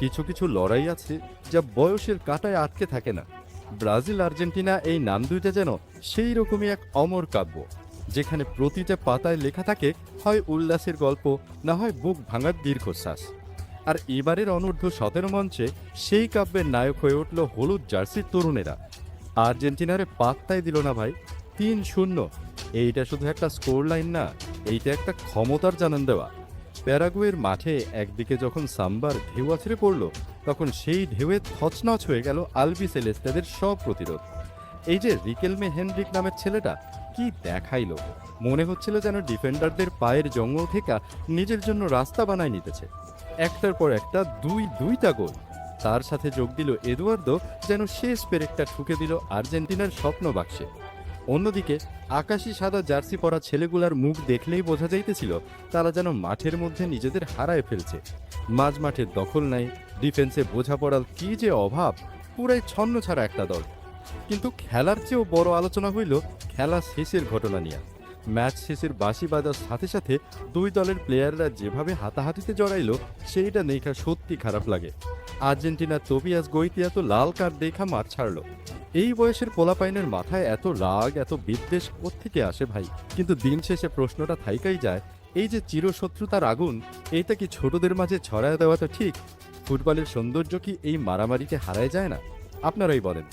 কিছু কিছু লড়াই আছে যা বয়সের কাঁটায় আটকে থাকে না। ব্রাজিল আর্জেন্টিনা এই নাম দুইটা যেন সেই রকমই এক অমর কাব্য, যেখানে প্রতিটা পাতায় লেখা থাকে হয় উল্লাসের গল্প, না হয় বুক ভাঙার দীর্ঘশ্বাস। আর এবারের অনূর্ধ্ব-17 মঞ্চে সেই কাব্যের নায়ক হয়ে উঠল হলুদ জার্সির তরুণেরা। আর্জেন্টিনারে পাত্তাই দিল না ভাই। ৩-০। এইটা শুধু একটা স্কোর লাইন না, এইটা একটা ক্ষমতার জানান দেওয়া। প্যারাগুয়ের মাঠে একদিকে যখন সাম্বার ঢেউ আছড়ে পড়ল, তখন সেই ঢেউয়ে থচনচ হয়ে গেল আলবি সেলেস্তাদের সব প্রতিরোধ। এই যে রিকেলমে হেনরিক নামের ছেলেটা কি দেখাইলো! মনে হচ্ছিল যেন ডিফেন্ডারদের পায়ের জঙ্গল থেকে নিজের জন্য রাস্তা বানায় নিতেছে। একটার পর একটা দুইটা গোল। তার সাথে যোগ দিল এদুয়ার্দো, যেন শেষ পেরেকটা ঠুকে দিল আর্জেন্টিনার স্বপ্ন বাক্সে। অন্যদিকে আকাশি সাদা জার্সি পরা ছেলেগুলার মুখ দেখলেই বোঝা যাইতেছিল তারা যেন মাঠের মধ্যে নিজেদের হারায় ফেলছে। মাঝ মাঠের দখল নাই, ডিফেন্সে বোঝাপড়ার কি যে অভাব! পুরাই ছন্ন ছাড়া একটা দল। কিন্তু খেলার চেয়েও বড় আলোচনা হইল খেলা শেষের ঘটনা নিয়ে। ম্যাচ শেষের বাঁশি বাজার সাথে সাথে দুই দলের প্লেয়াররা যেভাবে হাতাহাতিতে জড়াইল, সেইটা দেখা সত্যি খারাপ লাগে। আর্জেন্টিনার তোবিয়াস গৈতিয়া তো লাল কার্ড দেখা মাঠ ছাড়ল। এই বয়সের পোলাপাইনের মাথায় এত রাগ, এত বিদ্বেষ কোত্থেকে আসে ভাই? কিন্তু দিন শেষে প্রশ্নটা থাইকাই যায়, এই যে চিরশত্রুতার আগুন, এইটা কি ছোটদের মাঝে ছড়ায় দেওয়াটা ঠিক? ফুটবলের সৌন্দর্য কি এই মারামারিতে হারায় যায় না? আপনারাই বলেন।